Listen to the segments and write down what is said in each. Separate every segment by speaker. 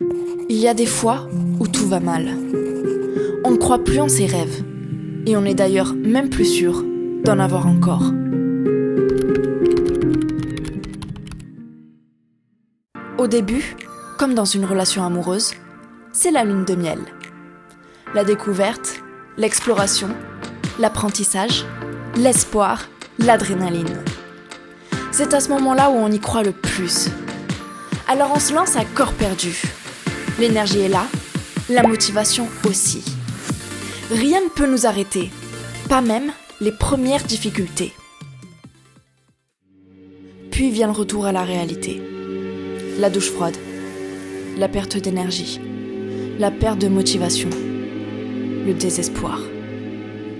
Speaker 1: Il y a des fois où tout va mal. On ne croit plus en ses rêves. Et on est d'ailleurs même plus sûr d'en avoir encore. Au début, comme dans une relation amoureuse, c'est la lune de miel. La découverte, l'exploration, l'apprentissage, l'espoir, l'adrénaline. C'est à ce moment-là où on y croit le plus. Alors on se lance à corps perdu. L'énergie est là, la motivation aussi. Rien ne peut nous arrêter, pas même les premières difficultés. Puis vient le retour à la réalité. La douche froide, la perte d'énergie, la perte de motivation, le désespoir.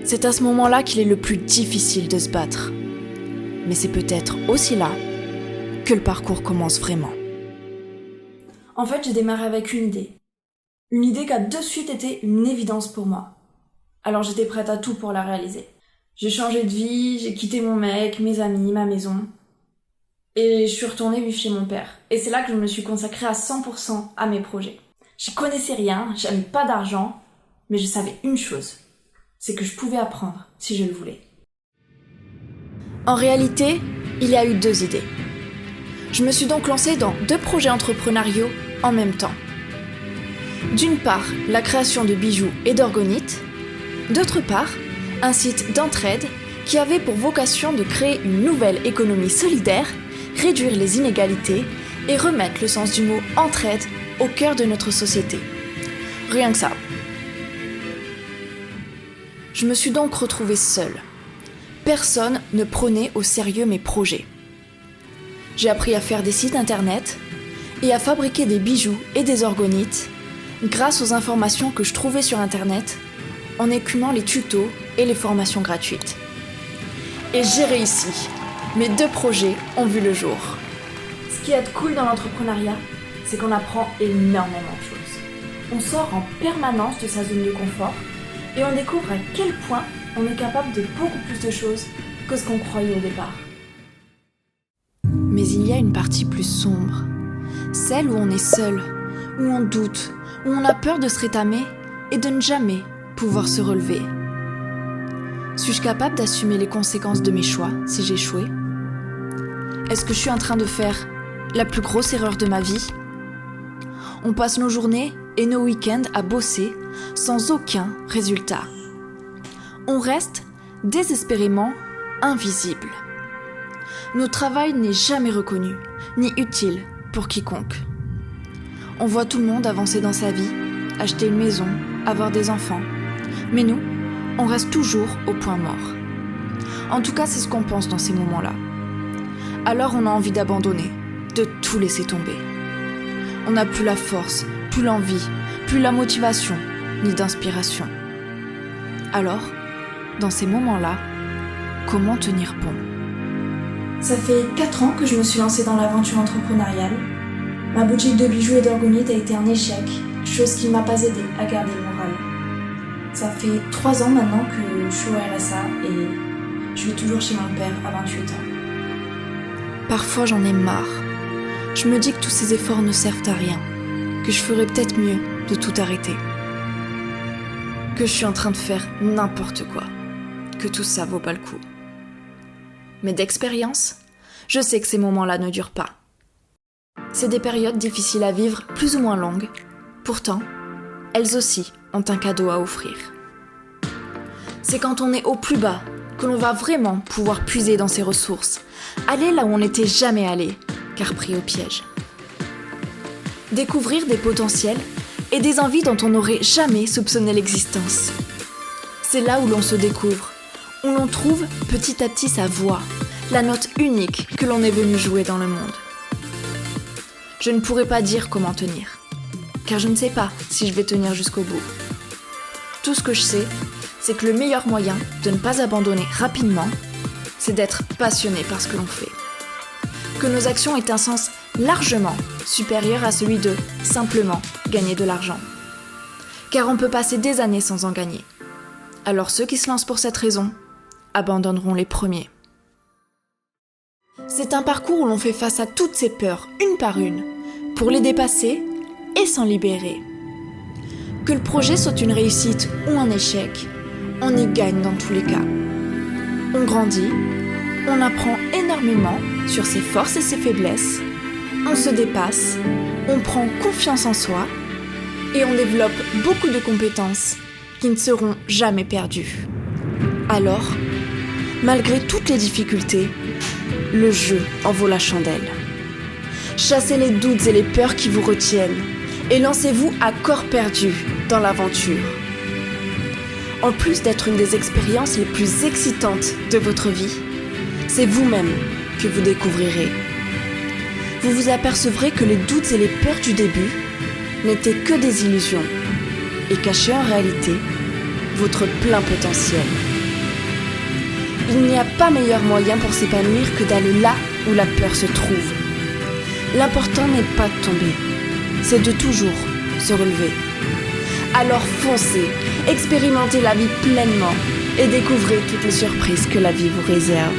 Speaker 1: C'est à ce moment-là qu'il est le plus difficile de se battre. Mais c'est peut-être aussi là que le parcours commence vraiment.
Speaker 2: En fait, j'ai démarré avec une idée. Une idée qui a de suite été une évidence pour moi. Alors j'étais prête à tout pour la réaliser. J'ai changé de vie, j'ai quitté mon mec, mes amis, ma maison. Et je suis retournée vivre chez mon père. Et c'est là que je me suis consacrée à 100% à mes projets. Je connaissais rien, j'avais pas d'argent, mais je savais une chose. C'est que je pouvais apprendre si je le voulais.
Speaker 1: En réalité, il y a eu 2 idées. Je me suis donc lancée dans 2 projets entrepreneuriaux en même temps. D'une part, la création de bijoux et d'orgonites. D'autre part, un site d'entraide qui avait pour vocation de créer une nouvelle économie solidaire, réduire les inégalités et remettre le sens du mot entraide au cœur de notre société. Rien que ça. Je me suis donc retrouvée seule. Personne ne prenait au sérieux mes projets. J'ai appris à faire des sites internet et à fabriquer des bijoux et des orgonites grâce aux informations que je trouvais sur internet en écumant les tutos et les formations gratuites. Et j'ai réussi. Mes 2 projets ont vu le jour.
Speaker 2: Ce qui est cool dans l'entrepreneuriat, c'est qu'on apprend énormément de choses. On sort en permanence de sa zone de confort et on découvre à quel point on est capable de beaucoup plus de choses que ce qu'on croyait au départ.
Speaker 1: Mais il y a une partie plus sombre, celle où on est seul, où on doute, où on a peur de se rétamer et de ne jamais pouvoir se relever. Suis-je capable d'assumer les conséquences de mes choix si j'échouais ? Est-ce que je suis en train de faire la plus grosse erreur de ma vie ? On passe nos journées et nos week-ends à bosser sans aucun résultat. On reste désespérément invisible. Notre travail n'est jamais reconnu, ni utile pour quiconque. On voit tout le monde avancer dans sa vie, acheter une maison, avoir des enfants. Mais nous, on reste toujours au point mort. En tout cas, c'est ce qu'on pense dans ces moments-là. Alors on a envie d'abandonner, de tout laisser tomber. On n'a plus la force, plus l'envie, plus la motivation, ni d'inspiration. Alors, dans ces moments-là, comment tenir bon ?
Speaker 2: Ça fait 4 ans que je me suis lancée dans l'aventure entrepreneuriale. Ma boutique de bijoux et d'orgonites a été un échec, chose qui ne m'a pas aidée à garder le moral. Ça fait 3 ans maintenant que je suis au RSA et je vis toujours chez mon père à 28 ans.
Speaker 1: Parfois j'en ai marre. Je me dis que tous ces efforts ne servent à rien, que je ferais peut-être mieux de tout arrêter. Que je suis en train de faire n'importe quoi, que tout ça vaut pas le coup. Mais d'expérience, je sais que ces moments-là ne durent pas. C'est des périodes difficiles à vivre, plus ou moins longues. Pourtant, elles aussi ont un cadeau à offrir. C'est quand on est au plus bas que l'on va vraiment pouvoir puiser dans ses ressources, aller là où on n'était jamais allé, car pris au piège. Découvrir des potentiels et des envies dont on n'aurait jamais soupçonné l'existence. C'est là où l'on se découvre, où l'on trouve petit à petit sa voix, la note unique que l'on est venu jouer dans le monde. Je ne pourrais pas dire comment tenir, car je ne sais pas si je vais tenir jusqu'au bout. Tout ce que je sais, c'est que le meilleur moyen de ne pas abandonner rapidement, c'est d'être passionné par ce que l'on fait. Que nos actions aient un sens largement supérieur à celui de simplement gagner de l'argent. Car on peut passer des années sans en gagner. Alors ceux qui se lancent pour cette raison abandonneront les premiers. C'est un parcours où l'on fait face à toutes ces peurs, une par une, pour les dépasser et s'en libérer. Que le projet soit une réussite ou un échec, on y gagne dans tous les cas. On grandit, on apprend énormément sur ses forces et ses faiblesses, on se dépasse, on prend confiance en soi et on développe beaucoup de compétences qui ne seront jamais perdues. Alors, malgré toutes les difficultés, le jeu en vaut la chandelle. Chassez les doutes et les peurs qui vous retiennent et lancez-vous à corps perdu dans l'aventure. En plus d'être une des expériences les plus excitantes de votre vie, c'est vous-même que vous découvrirez. Vous vous apercevrez que les doutes et les peurs du début n'étaient que des illusions et cachaient en réalité votre plein potentiel. Il n'y a pas meilleur moyen pour s'épanouir que d'aller là où la peur se trouve. L'important n'est pas de tomber, c'est de toujours se relever. Alors foncez, expérimentez la vie pleinement et découvrez toutes les surprises que la vie vous réserve.